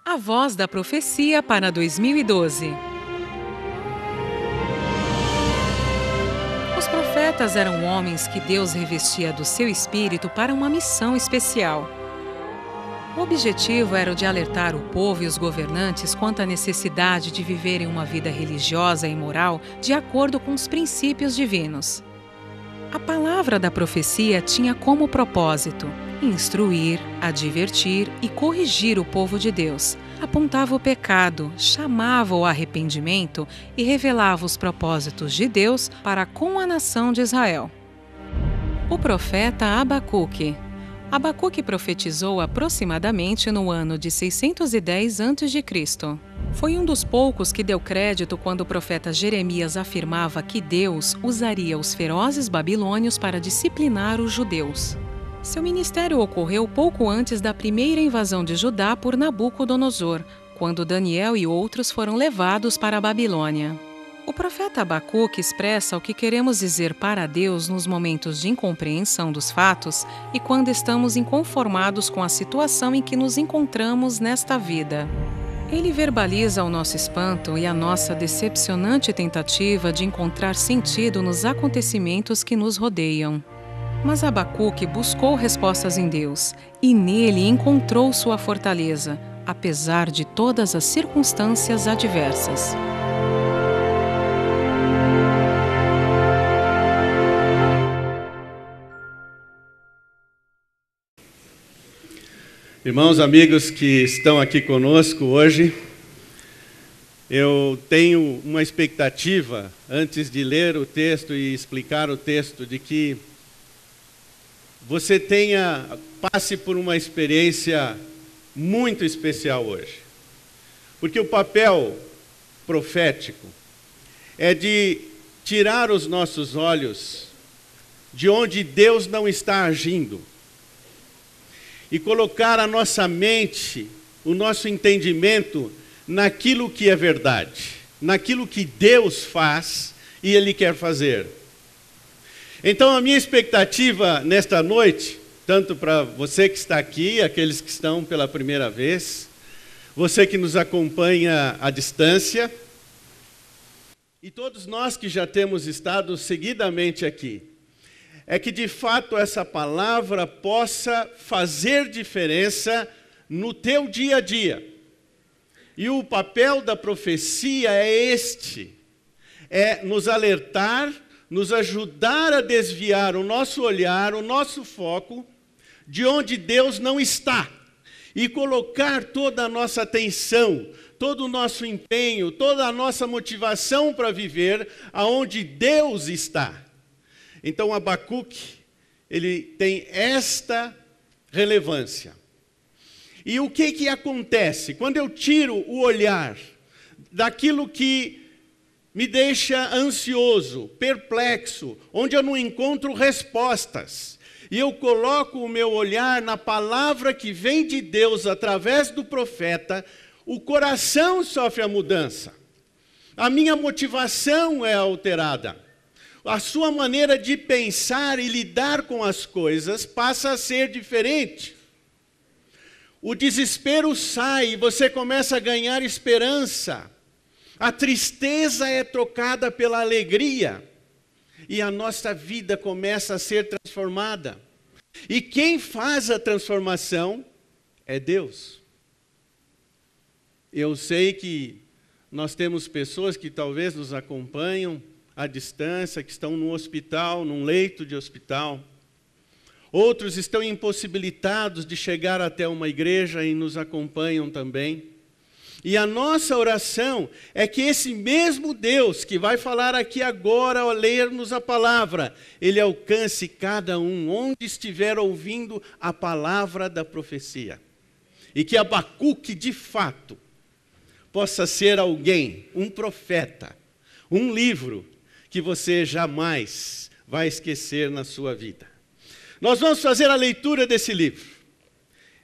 A Voz da Profecia para 2012. Os profetas eram homens que Deus revestia do seu espírito para uma missão especial. O objetivo era o de alertar o povo e os governantes quanto à necessidade de viverem uma vida religiosa e moral de acordo com os princípios divinos. A palavra da profecia tinha como propósito instruir, advertir e corrigir o povo de Deus, apontava o pecado, chamava o arrependimento e revelava os propósitos de Deus para com a nação de Israel. O profeta Abacuque. Abacuque profetizou aproximadamente no ano de 610 a.C. Foi um dos poucos que deu crédito quando o profeta Jeremias afirmava que Deus usaria os ferozes babilônios para disciplinar os judeus. Seu ministério ocorreu pouco antes da primeira invasão de Judá por Nabucodonosor, quando Daniel e outros foram levados para a Babilônia. O profeta Abacuque expressa o que queremos dizer para Deus nos momentos de incompreensão dos fatos e quando estamos inconformados com a situação em que nos encontramos nesta vida. Ele verbaliza o nosso espanto e a nossa decepcionante tentativa de encontrar sentido nos acontecimentos que nos rodeiam. Mas Abacuque buscou respostas em Deus e nele encontrou sua fortaleza, apesar de todas as circunstâncias adversas. Irmãos, amigos que estão aqui conosco hoje, eu tenho uma expectativa, antes de ler o texto e explicar o texto, de que você passe por uma experiência muito especial hoje. Porque o papel profético é de tirar os nossos olhos de onde Deus não está agindo e colocar a nossa mente, o nosso entendimento naquilo que é verdade, naquilo que Deus faz e Ele quer fazer. Então a minha expectativa nesta noite, tanto para você que está aqui, aqueles que estão pela primeira vez, você que nos acompanha à distância, e todos nós que já temos estado seguidamente aqui, é que de fato essa palavra possa fazer diferença no teu dia a dia. E o papel da profecia é este, é nos alertar, nos ajudar a desviar o nosso olhar, o nosso foco, de onde Deus não está, e colocar toda a nossa atenção, todo o nosso empenho, toda a nossa motivação para viver aonde Deus está. Então Abacuque, ele tem esta relevância. E o que acontece? Quando eu tiro o olhar daquilo que me deixa ansioso, perplexo, onde eu não encontro respostas, e eu coloco o meu olhar na palavra que vem de Deus através do profeta, o coração sofre a mudança. A minha motivação é alterada. A sua maneira de pensar e lidar com as coisas passa a ser diferente. O desespero sai e você começa a ganhar esperança. A tristeza é trocada pela alegria e a nossa vida começa a ser transformada. E quem faz a transformação é Deus. Eu sei que nós temos pessoas que talvez nos acompanham à distância, que estão no hospital, num leito de hospital. Outros estão impossibilitados de chegar até uma igreja e nos acompanham também. E a nossa oração é que esse mesmo Deus que vai falar aqui agora ao lermos a palavra, Ele alcance cada um onde estiver ouvindo a palavra da profecia. E que Abacuque, de fato, possa ser alguém, um profeta, um livro que você jamais vai esquecer na sua vida. Nós vamos fazer a leitura desse livro.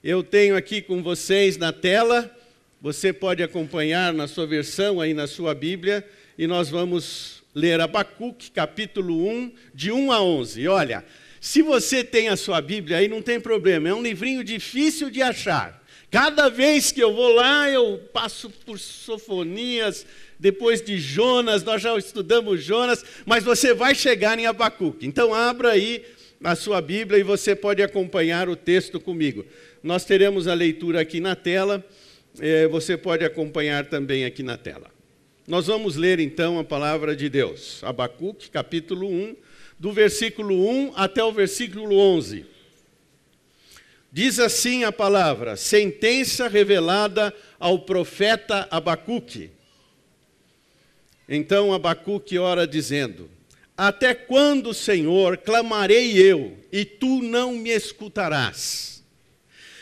Eu tenho aqui com vocês na tela. Você pode acompanhar na sua versão, aí na sua Bíblia, e nós vamos ler Abacuque, capítulo 1, de 1 a 11. E olha, se você tem a sua Bíblia, aí não tem problema, é um livrinho difícil de achar. Cada vez que eu vou lá, eu passo por Sofonias, depois de Jonas, nós já estudamos Jonas, mas você vai chegar em Abacuque. Então abra aí a sua Bíblia e você pode acompanhar o texto comigo. Nós teremos a leitura aqui na tela, você pode acompanhar também aqui na tela. Nós vamos ler então a palavra de Deus, Abacuque, capítulo 1, do versículo 1 até o versículo 11. Diz assim a palavra: sentença revelada ao profeta Abacuque. Então Abacuque ora dizendo: até quando, Senhor, clamarei eu, e tu não me escutarás?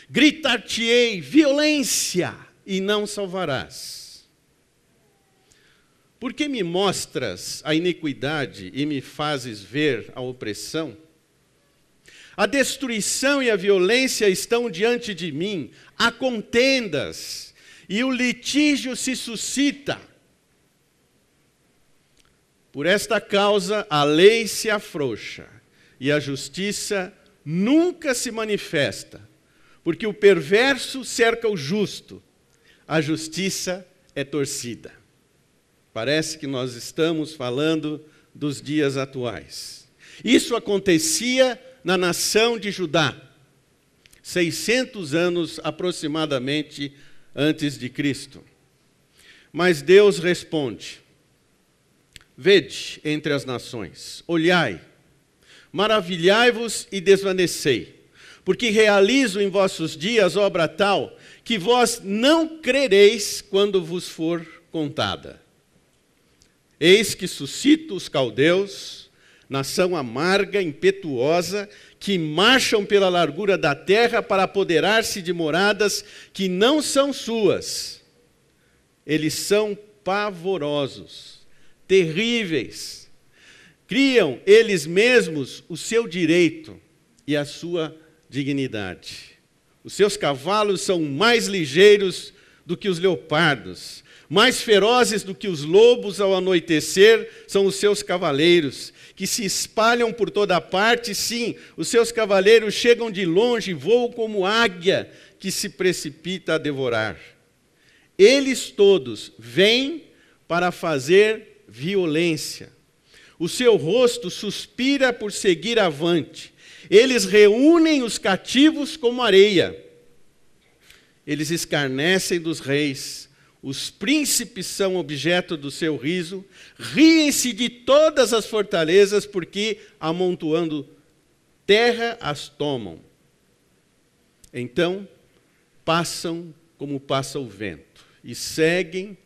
Gritar-te-ei violência, e não salvarás. Por que me mostras a iniquidade e me fazes ver a opressão? A destruição e a violência estão diante de mim, há contendas, e o litígio se suscita. Por esta causa a lei se afrouxa, e a justiça nunca se manifesta, porque o perverso cerca o justo, a justiça é torcida. Parece que nós estamos falando dos dias atuais. Isso acontecia na nação de Judá, 600 anos aproximadamente antes de Cristo. Mas Deus responde: vede entre as nações, olhai, maravilhai-vos e desvanecei, porque realizo em vossos dias obra tal, que vós não crereis quando vos for contada. Eis que suscito os caldeus, nação amarga, impetuosa, que marcham pela largura da terra para apoderar-se de moradas que não são suas. Eles são pavorosos, terríveis. Criam eles mesmos o seu direito e a sua dignidade. Os seus cavalos são mais ligeiros do que os leopardos, mais ferozes do que os lobos ao anoitecer são os seus cavaleiros, que se espalham por toda parte. Sim, os seus cavaleiros chegam de longe, voam como águia que se precipita a devorar. Eles todos vêm para fazer violência. O seu rosto suspira por seguir avante. Eles reúnem os cativos como areia. Eles escarnecem dos reis. Os príncipes são objeto do seu riso, riem-se de todas as fortalezas, porque, amontoando terra, as tomam. Então, passam como passa o vento, e seguem,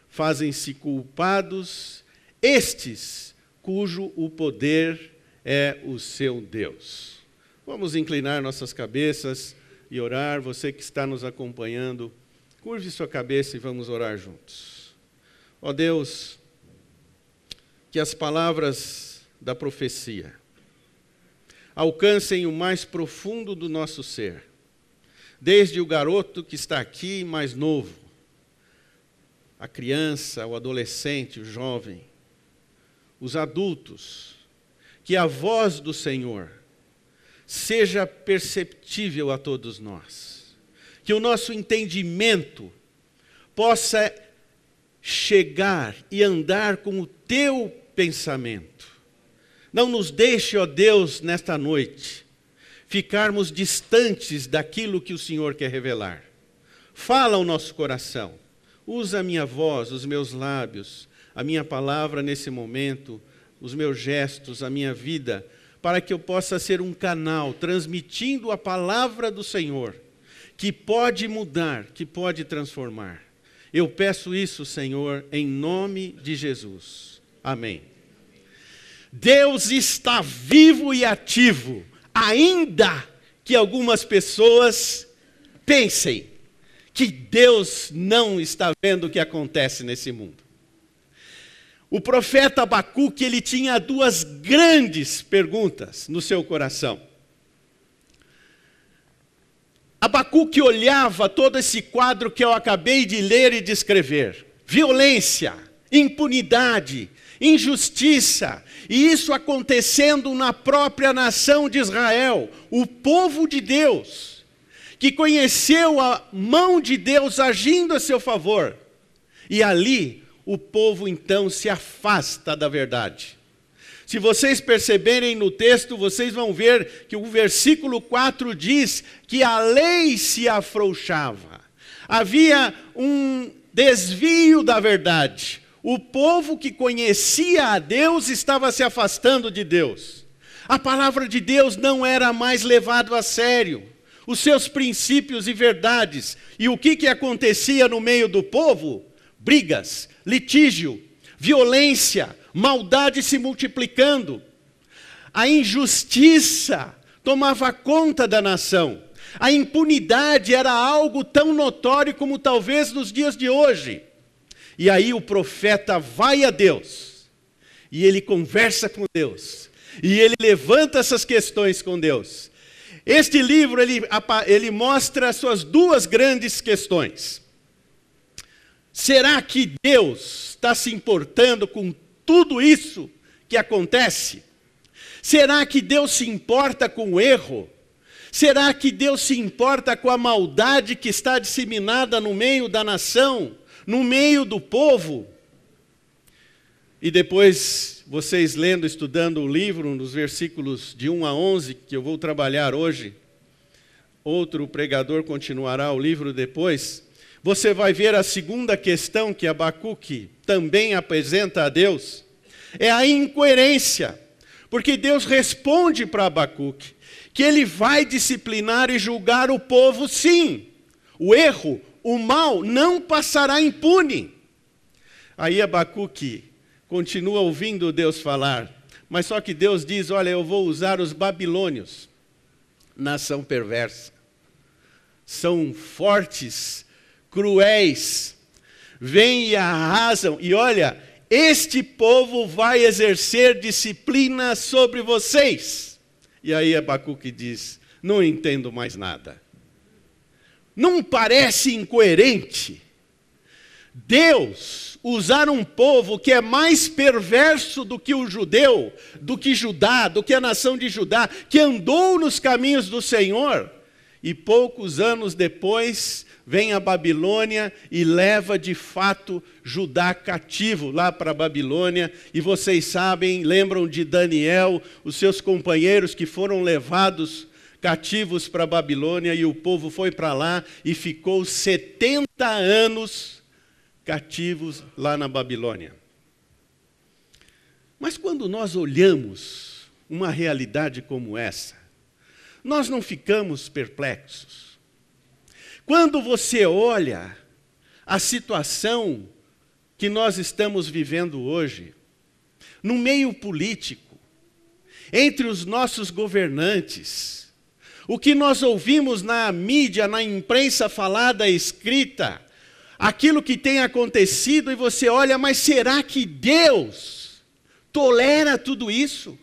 fazem-se culpados, estes, cujo o poder é o seu Deus. Vamos inclinar nossas cabeças e orar. Você que está nos acompanhando, curve sua cabeça e vamos orar juntos. Ó Deus, que as palavras da profecia alcancem o mais profundo do nosso ser, desde o garoto que está aqui mais novo, a criança, o adolescente, o jovem, os adultos, que a voz do Senhor seja perceptível a todos nós. Que o nosso entendimento possa chegar e andar com o teu pensamento. Não nos deixe, ó Deus, nesta noite, ficarmos distantes daquilo que o Senhor quer revelar. Fala ao nosso coração. Usa a minha voz, os meus lábios, a minha palavra nesse momento, os meus gestos, a minha vida, para que eu possa ser um canal transmitindo a palavra do Senhor, que pode mudar, que pode transformar. Eu peço isso, Senhor, em nome de Jesus. Amém. Deus está vivo e ativo, ainda que algumas pessoas pensem que Deus não está vendo o que acontece nesse mundo. O profeta Abacuque, ele tinha duas grandes perguntas no seu coração. Abacuque olhava todo esse quadro que eu acabei de ler e descrever. Violência, impunidade, injustiça, e isso acontecendo na própria nação de Israel, o povo de Deus, que conheceu a mão de Deus agindo a seu favor. E ali o povo então se afasta da verdade. Se vocês perceberem no texto, vocês vão ver que o versículo 4 diz que a lei se afrouxava. Havia um desvio da verdade. O povo que conhecia a Deus estava se afastando de Deus. A palavra de Deus não era mais levado a sério. Os seus princípios e verdades. E o que acontecia no meio do povo? Brigas, litígio, violência, maldade se multiplicando. A injustiça tomava conta da nação. A impunidade era algo tão notório como talvez nos dias de hoje. E aí o profeta vai a Deus. E ele conversa com Deus. E ele levanta essas questões com Deus. Este livro, ele mostra as suas duas grandes questões. Será que Deus está se importando com tudo isso que acontece? Será que Deus se importa com o erro? Será que Deus se importa com a maldade que está disseminada no meio da nação, no meio do povo? E depois, vocês lendo, estudando o livro, nos versículos de 1 a 11, que eu vou trabalhar hoje, outro pregador continuará o livro depois, você vai ver a segunda questão que Abacuque também apresenta a Deus, é a incoerência, porque Deus responde para Abacuque que ele vai disciplinar e julgar o povo, sim. O erro, o mal não passará impune. Aí Abacuque continua ouvindo Deus falar, mas só que Deus diz, olha, eu vou usar os babilônios, nação perversa. São fortes, cruéis, vêm e arrasam, e olha, este povo vai exercer disciplina sobre vocês. E aí Abacuque diz, não entendo mais nada. Não parece incoerente Deus usar um povo que é mais perverso do que o judeu, do que Judá, do que a nação de Judá, que andou nos caminhos do Senhor, e poucos anos depois vem a Babilônia e leva de fato Judá cativo lá para a Babilônia. E vocês sabem, lembram de Daniel, os seus companheiros que foram levados cativos para a Babilônia, e o povo foi para lá e ficou 70 anos cativos lá na Babilônia. Mas quando nós olhamos uma realidade como essa, nós não ficamos perplexos. Quando você olha a situação que nós estamos vivendo hoje, no meio político, entre os nossos governantes, o que nós ouvimos na mídia, na imprensa falada e escrita, aquilo que tem acontecido, e você olha, mas será que Deus tolera tudo isso?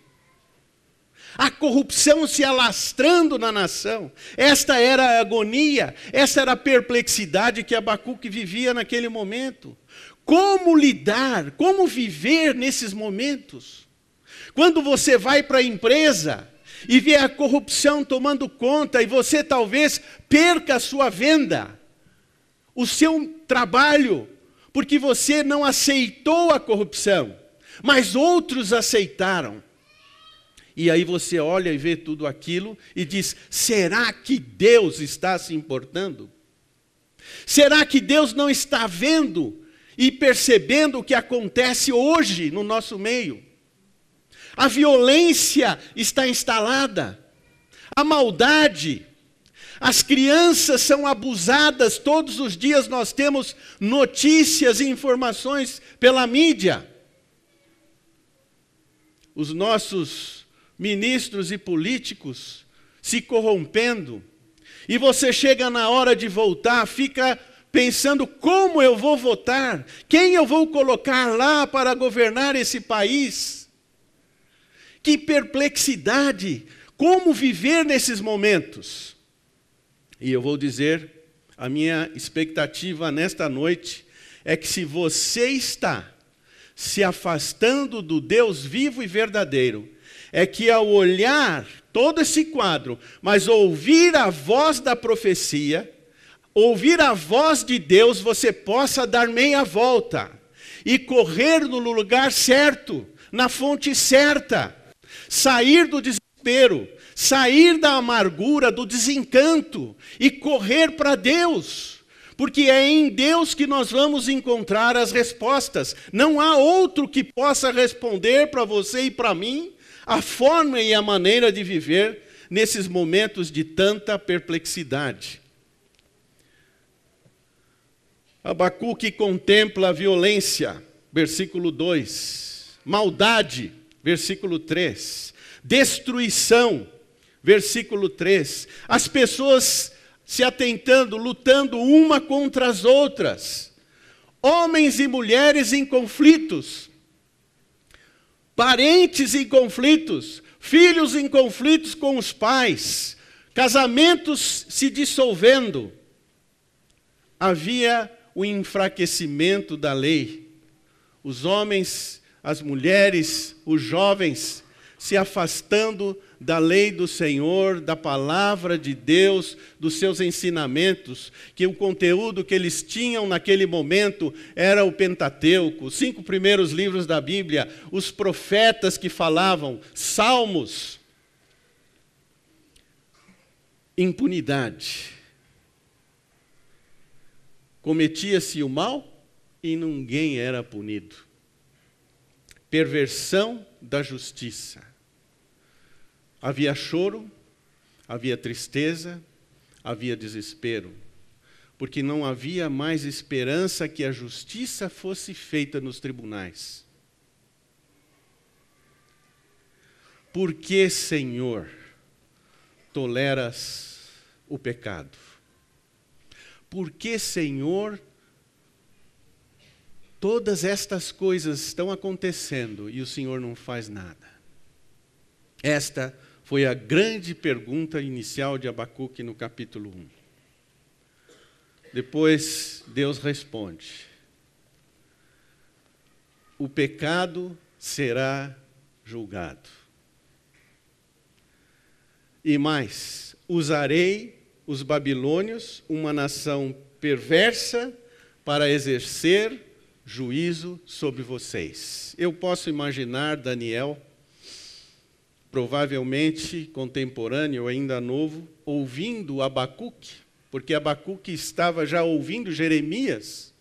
A corrupção se alastrando na nação. Esta era a agonia, esta era a perplexidade que Abacuque vivia naquele momento. Como lidar, como viver nesses momentos? Quando você vai para a empresa e vê a corrupção tomando conta, e você talvez perca a sua venda, o seu trabalho, porque você não aceitou a corrupção, mas outros aceitaram. E aí você olha e vê tudo aquilo e diz, será que Deus está se importando? Será que Deus não está vendo e percebendo o que acontece hoje no nosso meio? A violência está instalada, a maldade, as crianças são abusadas, todos os dias nós temos notícias e informações pela mídia. Os nossos ministros e políticos se corrompendo, e você chega na hora de votar, fica pensando como eu vou votar, quem eu vou colocar lá para governar esse país. Que perplexidade, como viver nesses momentos? E eu vou dizer, a minha expectativa nesta noite é que se você está se afastando do Deus vivo e verdadeiro, é que ao olhar todo esse quadro, mas ouvir a voz da profecia, ouvir a voz de Deus, você possa dar meia volta e correr no lugar certo, na fonte certa, sair do desespero, sair da amargura, do desencanto e correr para Deus, porque é em Deus que nós vamos encontrar as respostas. Não há outro que possa responder para você e para mim a forma e a maneira de viver nesses momentos de tanta perplexidade. Abacuque contempla a violência, versículo 2. Maldade, versículo 3. Destruição, versículo 3. As pessoas se atentando, lutando uma contra as outras. Homens e mulheres em conflitos. Parentes em conflitos. Filhos em conflitos com os pais. Casamentos se dissolvendo. Havia o enfraquecimento da lei. Os homens, as mulheres, os jovens se afastando da lei do Senhor, da palavra de Deus, dos seus ensinamentos, que o conteúdo que eles tinham naquele momento era o Pentateuco, os 5 primeiros livros da Bíblia, os profetas que falavam, salmos. Impunidade. Cometia-se o mal e ninguém era punido. Perversão da justiça. Havia choro, havia tristeza, havia desespero, porque não havia mais esperança que a justiça fosse feita nos tribunais. Por que, Senhor, toleras o pecado? Por que, Senhor, todas estas coisas estão acontecendo e o Senhor não faz nada? Esta foi a grande pergunta inicial de Abacuque no capítulo 1. Depois, Deus responde: o pecado será julgado. E mais, usarei os babilônios, uma nação perversa, para exercer juízo sobre vocês. Eu posso imaginar Daniel, provavelmente contemporâneo, ainda novo, ouvindo Abacuque, porque Abacuque estava já ouvindo Jeremias,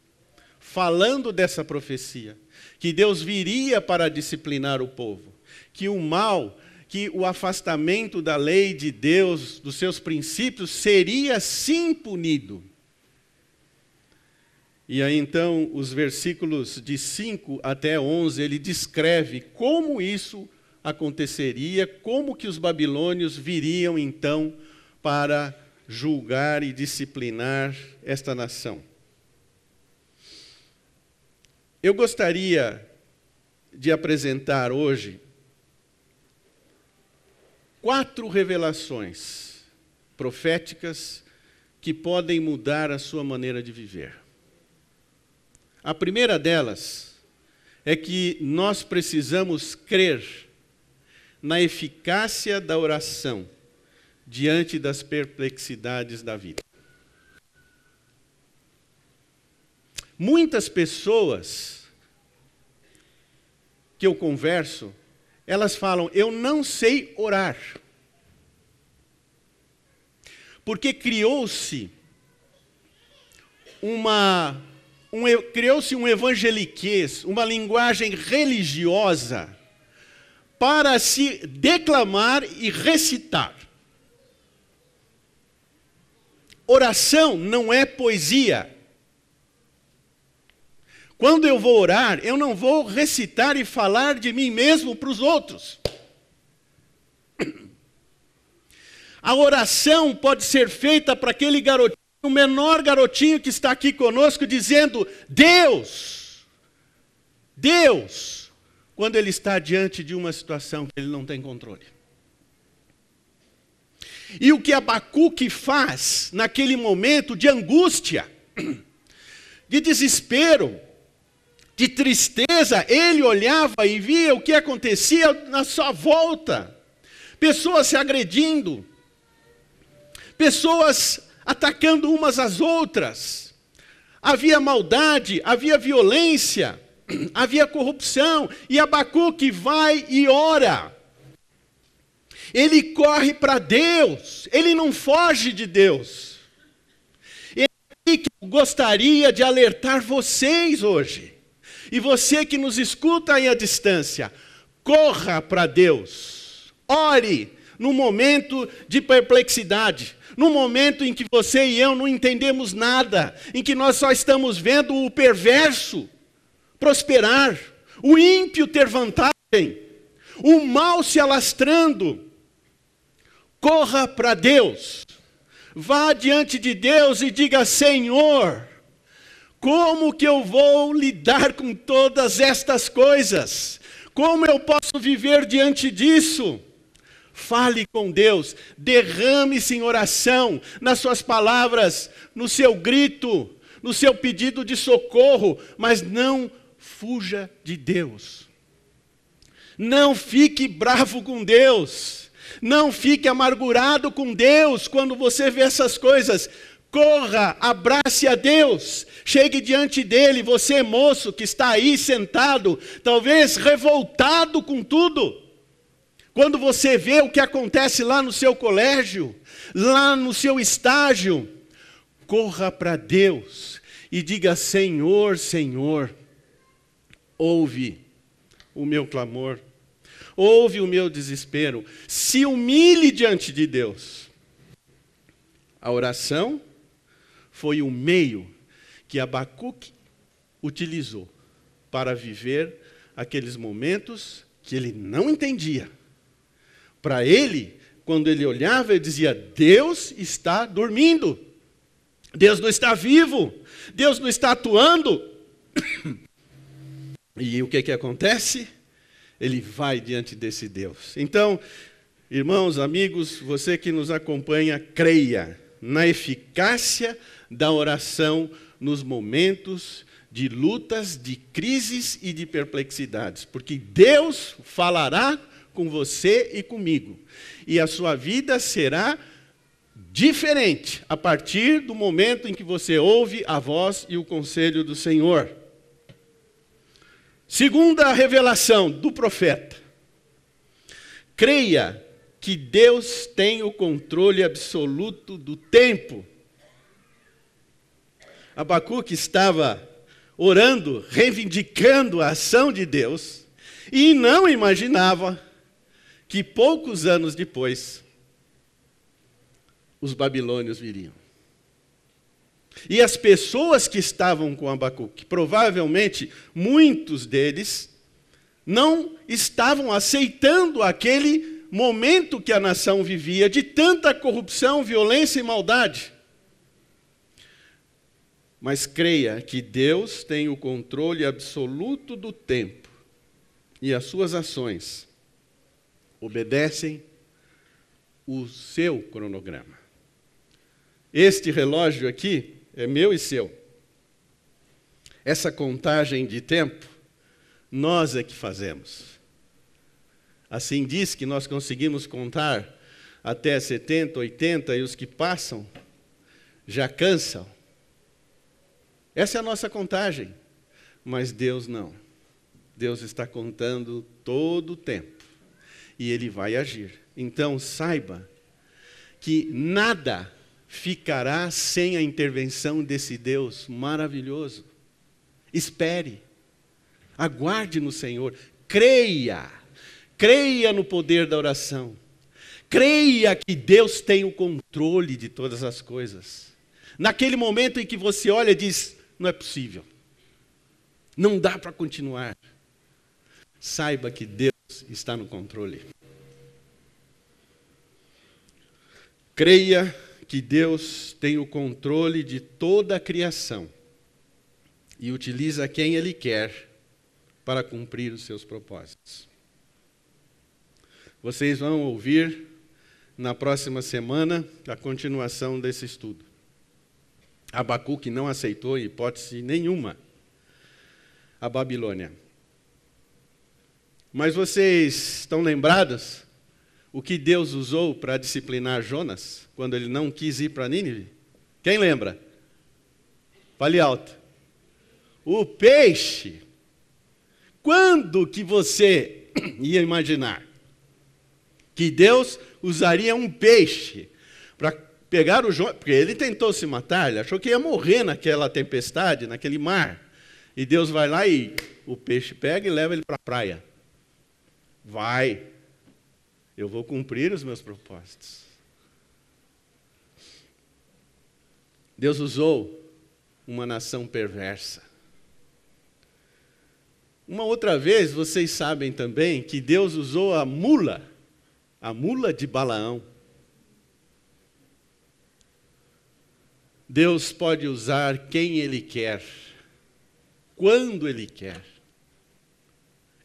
falando dessa profecia, que Deus viria para disciplinar o povo, que o mal, que o afastamento da lei de Deus, dos seus princípios, seria sim punido. E aí então, os versículos de 5 até 11, ele descreve como isso aconteceria, como que os babilônios viriam então para julgar e disciplinar esta nação. Eu gostaria de apresentar hoje 4 revelações proféticas que podem mudar a sua maneira de viver. A primeira delas é que nós precisamos crer na eficácia da oração diante das perplexidades da vida. Muitas pessoas que eu converso, elas falam: eu não sei orar. Porque criou-se um evangeliquez, uma linguagem religiosa para se declamar e recitar. Oração não é poesia. Quando eu vou orar, eu não vou recitar e falar de mim mesmo para os outros. A oração pode ser feita para aquele garotinho, o menor garotinho que está aqui conosco, dizendo: Deus, Deus, quando ele está diante de uma situação que ele não tem controle. E o que Abacuque faz naquele momento de angústia, de desespero, de tristeza, surpresa, ele olhava e via o que acontecia na sua volta. Pessoas se agredindo, pessoas atacando umas às outras. Havia maldade, havia violência, havia corrupção. E Abacuque vai e ora. Ele corre para Deus, ele não foge de Deus. É aqui que eu gostaria de alertar vocês hoje. E você que nos escuta aí à distância, corra para Deus. Ore no momento de perplexidade, no momento em que você e eu não entendemos nada, em que nós só estamos vendo o perverso prosperar, o ímpio ter vantagem, o mal se alastrando. Corra para Deus, vá diante de Deus e diga: Senhor, como que eu vou lidar com todas estas coisas? Como eu posso viver diante disso? Fale com Deus, derrame-se em oração, nas suas palavras, no seu grito, no seu pedido de socorro, mas não fuja de Deus. Não fique bravo com Deus. Não fique amargurado com Deus quando você vê essas coisas. Corra, abrace a Deus, chegue diante dele, você moço que está aí sentado, talvez revoltado com tudo. Quando você vê o que acontece lá no seu colégio, lá no seu estágio, corra para Deus e diga: Senhor, Senhor, ouve o meu clamor. Ouve o meu desespero, se humilhe diante de Deus. A oração foi o meio que Abacuque utilizou para viver aqueles momentos que ele não entendia. Para ele, quando ele olhava, ele dizia: Deus está dormindo, Deus não está vivo, Deus não está atuando. E o que acontece? Ele vai diante desse Deus. Então, irmãos, amigos, você que nos acompanha, creia na eficácia da oração nos momentos de lutas, de crises e de perplexidades. Porque Deus falará com você e comigo. E a sua vida será diferente a partir do momento em que você ouve a voz e o conselho do Senhor. Segunda revelação do profeta: creia que Deus tem o controle absoluto do tempo. Abacuque estava orando, reivindicando a ação de Deus, e não imaginava que poucos anos depois os babilônios viriam. E as pessoas que estavam com Abacuque, provavelmente muitos deles, não estavam aceitando aquele momento que a nação vivia, de tanta corrupção, violência e maldade. Mas creia que Deus tem o controle absoluto do tempo, e as suas ações obedecem o seu cronograma. Este relógio aqui é meu e seu. Essa contagem de tempo, nós é que fazemos. Assim diz que nós conseguimos contar até 70, 80, e os que passam já cansam. Essa é a nossa contagem. Mas Deus não. Deus está contando todo o tempo. E Ele vai agir. Então saiba que nada ficará sem a intervenção desse Deus maravilhoso. Espere, aguarde no Senhor, creia no poder da oração, creia que Deus tem o controle de todas as coisas. Naquele momento em que você olha e diz: não é possível, não dá para continuar, saiba que Deus está no controle. Creia que Deus tem o controle de toda a criação e utiliza quem Ele quer para cumprir os seus propósitos. Vocês vão ouvir na próxima semana a continuação desse estudo. Abacuque não aceitou, em hipótese nenhuma, a Babilônia. Mas vocês estão lembrados o que Deus usou para disciplinar Jonas, quando ele não quis ir para Nínive? Quem lembra? Fale alto. O peixe. Quando que você ia imaginar que Deus usaria um peixe para pegar o Jonas? Porque ele tentou se matar, ele achou que ia morrer naquela tempestade, naquele mar. E Deus vai lá e o peixe pega e leva ele para a praia. Vai, eu vou cumprir os meus propósitos. Deus usou uma nação perversa. Uma outra vez, vocês sabem também que Deus usou a mula de Balaão. Deus pode usar quem Ele quer, quando Ele quer.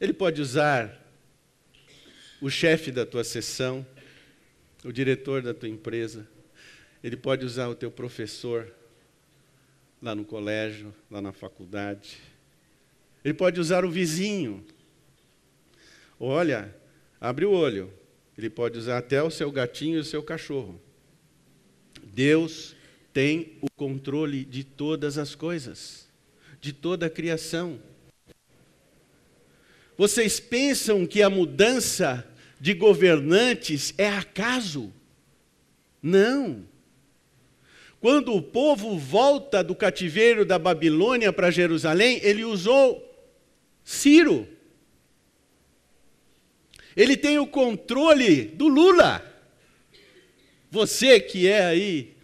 Ele pode usar o chefe da tua seção, o diretor da tua empresa. Ele pode usar o teu professor lá no colégio, lá na faculdade. Ele pode usar o vizinho. Olha, abre o olho. Ele pode usar até o seu gatinho e o seu cachorro. Deus tem o controle de todas as coisas, de toda a criação. Vocês pensam que a mudança de governantes é acaso? Não. Quando o povo volta do cativeiro da Babilônia para Jerusalém, ele usou Ciro. Ele tem o controle do Lula. Você que é aí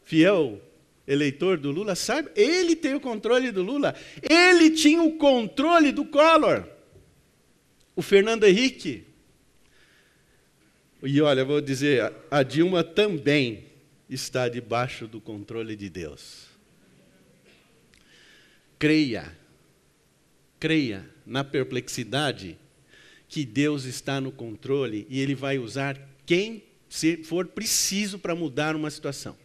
fiel eleitor do Lula, sabe? Ele tem o controle do Lula. Ele tinha o controle do Collor. O Fernando Henrique. E olha, eu vou dizer, a Dilma também está debaixo do controle de Deus. Creia na perplexidade que Deus está no controle e Ele vai usar quem for preciso para mudar uma situação.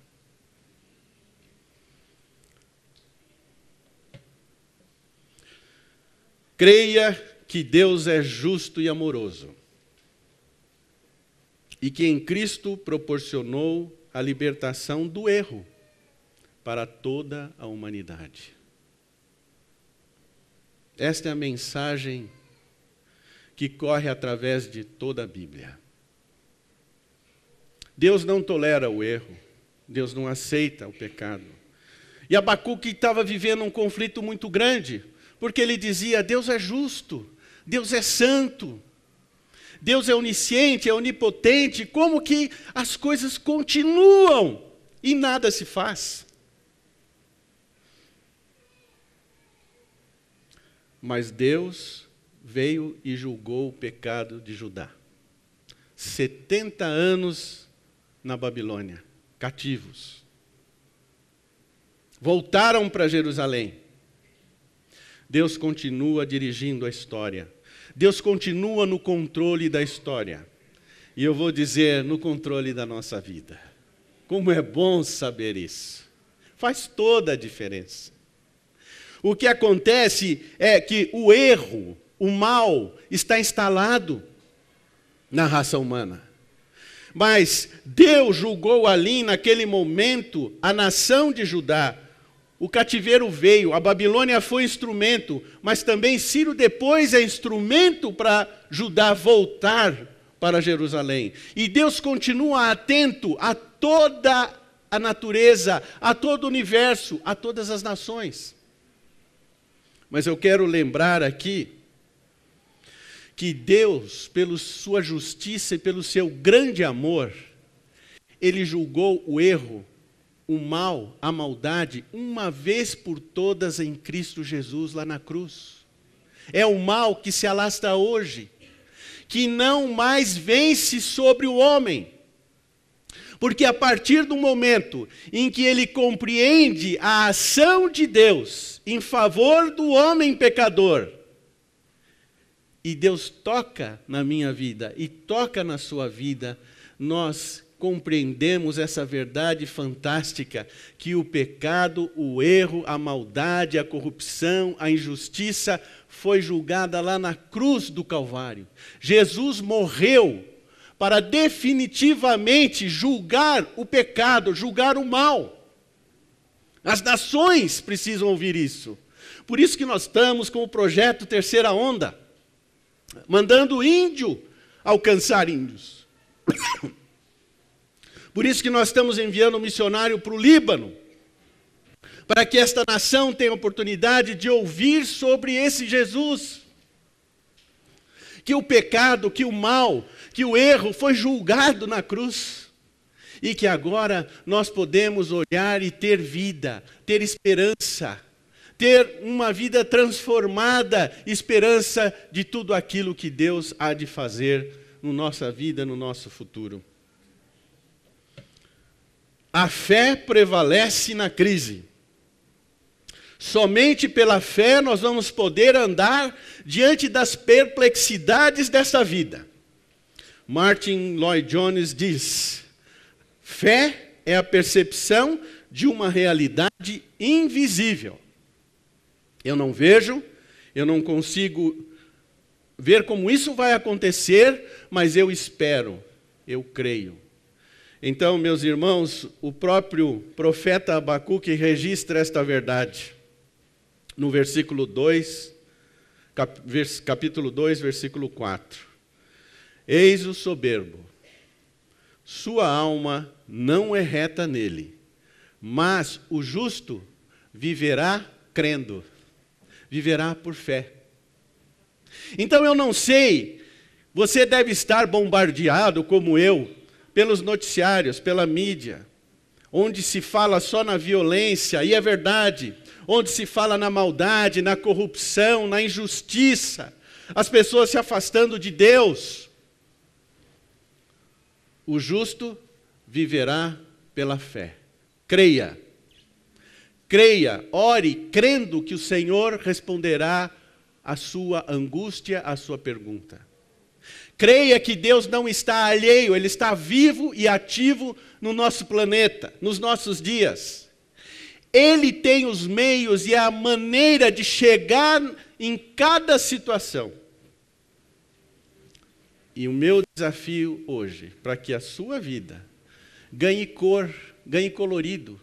Creia que Deus é justo e amoroso e que em Cristo proporcionou a libertação do erro para toda a humanidade. Esta é a mensagem que corre através de toda a Bíblia. Deus não tolera o erro, Deus não aceita o pecado. E Abacuque estava vivendo um conflito muito grande, porque ele dizia: Deus é justo, Deus é santo, Deus é onisciente, é onipotente, como que as coisas continuam e nada se faz? Mas Deus veio e julgou o pecado de Judá. 70 anos na Babilônia, cativos. Voltaram para Jerusalém. Deus continua dirigindo a história. Deus continua no controle da história. E eu vou dizer, no controle da nossa vida. Como é bom saber isso. Faz toda a diferença. O que acontece é que o erro, o mal, está instalado na raça humana. Mas Deus julgou ali, naquele momento, a nação de Judá. O cativeiro veio, a Babilônia foi instrumento, mas também Ciro depois é instrumento para Judá voltar para Jerusalém. E Deus continua atento a toda a natureza, a todo o universo, a todas as nações. Mas eu quero lembrar aqui que Deus, pela sua justiça e pelo seu grande amor, Ele julgou o erro, o mal, a maldade, uma vez por todas em Cristo Jesus lá na cruz. É o mal que se alastra hoje, que não mais vence sobre o homem. Porque a partir do momento em que ele compreende a ação de Deus em favor do homem pecador, e Deus toca na minha vida e toca na sua vida, nós compreendemos essa verdade fantástica, que o pecado, o erro, a maldade, a corrupção, a injustiça foi julgada lá na cruz do Calvário. Jesus morreu para definitivamente julgar o pecado, julgar o mal. As nações precisam ouvir isso. Por isso que nós estamos com o projeto Terceira Onda, mandando índio alcançar índios. Por isso que nós estamos enviando um missionário para o Líbano, para que esta nação tenha oportunidade de ouvir sobre esse Jesus. Que o pecado, que o mal, que o erro foi julgado na cruz. E que agora nós podemos olhar e ter vida, ter esperança, ter uma vida transformada, esperança de tudo aquilo que Deus há de fazer na nossa vida, no nosso futuro. A fé prevalece na crise. Somente pela fé nós vamos poder andar diante das perplexidades dessa vida. Martin Lloyd-Jones diz: fé é a percepção de uma realidade invisível. Eu não vejo, eu não consigo ver como isso vai acontecer, mas eu espero, eu creio. Então, meus irmãos, o próprio profeta Abacuque registra esta verdade. No versículo 2, capítulo 2, versículo 4. Eis o soberbo, sua alma não é reta nele, mas o justo viverá crendo, viverá por fé. Então eu não sei, você deve estar bombardeado como eu, pelos noticiários, pela mídia, onde se fala só na violência, e é verdade, onde se fala na maldade, na corrupção, na injustiça, as pessoas se afastando de Deus. O justo viverá pela fé. Creia. Creia, ore, crendo que o Senhor responderá à sua angústia, à sua pergunta. Creia que Deus não está alheio, Ele está vivo e ativo no nosso planeta, nos nossos dias. Ele tem os meios e a maneira de chegar em cada situação. E o meu desafio hoje, para que a sua vida ganhe cor, ganhe colorido,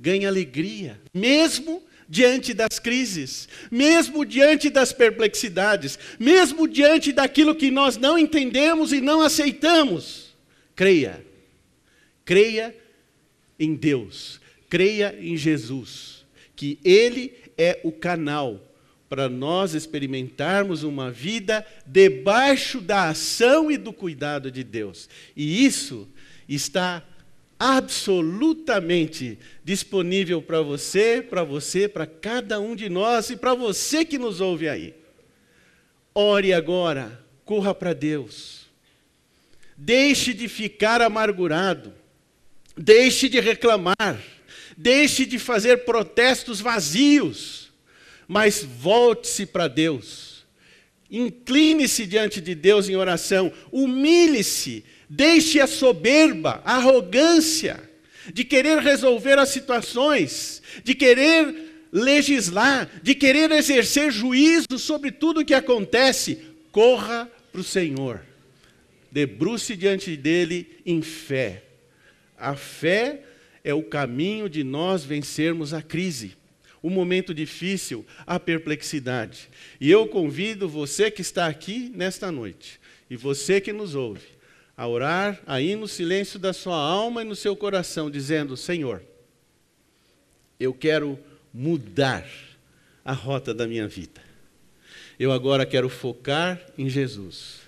ganhe alegria, mesmo diante das crises, mesmo diante das perplexidades, mesmo diante daquilo que nós não entendemos e não aceitamos. Creia. Creia em Deus. Creia em Jesus. Que Ele é o canal para nós experimentarmos uma vida debaixo da ação e do cuidado de Deus. E isso está absolutamente disponível para você, para cada um de nós e para você que nos ouve aí. Ore agora, corra para Deus. Deixe de ficar amargurado, deixe de reclamar, deixe de fazer protestos vazios, mas volte-se para Deus. Incline-se diante de Deus em oração, humilhe-se. Deixe a soberba, a arrogância de querer resolver as situações, de querer legislar, de querer exercer juízo sobre tudo o que acontece. Corra para o Senhor. Debruce diante dele em fé. A fé é o caminho de nós vencermos a crise, o momento difícil, a perplexidade. E eu convido você que está aqui nesta noite, e você que nos ouve, a orar aí no silêncio da sua alma e no seu coração, dizendo: Senhor, eu quero mudar a rota da minha vida. Eu agora quero focar em Jesus.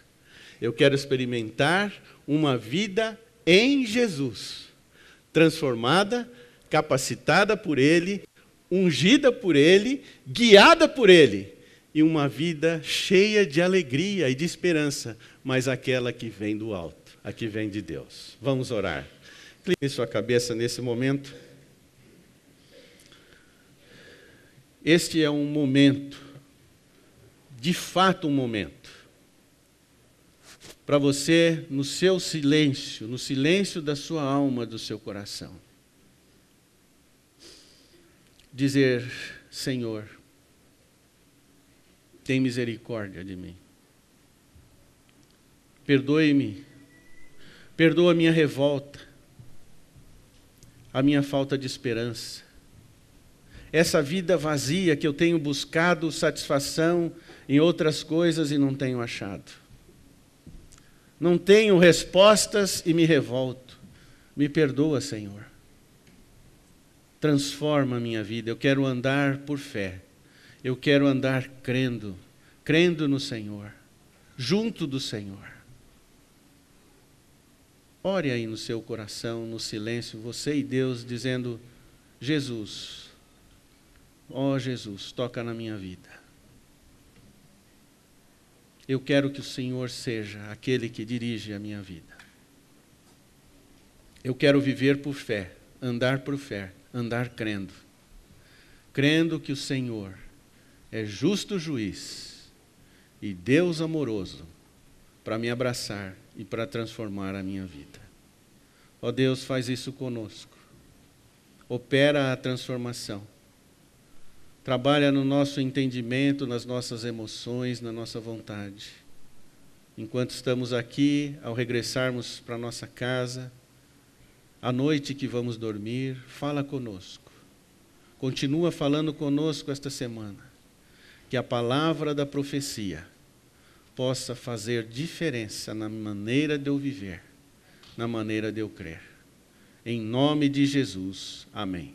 Eu quero experimentar uma vida em Jesus, transformada, capacitada por Ele, ungida por Ele, guiada por Ele, e uma vida cheia de alegria e de esperança, mas aquela que vem do alto, a que vem de Deus. Vamos orar. Incline sua cabeça nesse momento. Este é um momento, de fato um momento, para você, no seu silêncio, no silêncio da sua alma, do seu coração, dizer: Senhor, tem misericórdia de mim. Perdoe-me, perdoa a minha revolta, a minha falta de esperança, essa vida vazia que eu tenho buscado satisfação em outras coisas e não tenho achado. Não tenho respostas e me revolto. Me perdoa, Senhor. Transforma a minha vida. Eu quero andar por fé. Eu quero andar crendo, crendo no Senhor, junto do Senhor. Ore aí no seu coração, no silêncio, você e Deus, dizendo: Jesus, ó Jesus, toca na minha vida. Eu quero que o Senhor seja aquele que dirige a minha vida. Eu quero viver por fé, andar crendo. Crendo que o Senhor é justo juiz e Deus amoroso para me abraçar e para transformar a minha vida. Ó Deus, faz isso conosco. Opera a transformação. Trabalha no nosso entendimento, nas nossas emoções, na nossa vontade. Enquanto estamos aqui, ao regressarmos para nossa casa, à noite que vamos dormir, fala conosco. Continua falando conosco esta semana. Que a palavra da profecia possa fazer diferença na maneira de eu viver, na maneira de eu crer. Em nome de Jesus, amém.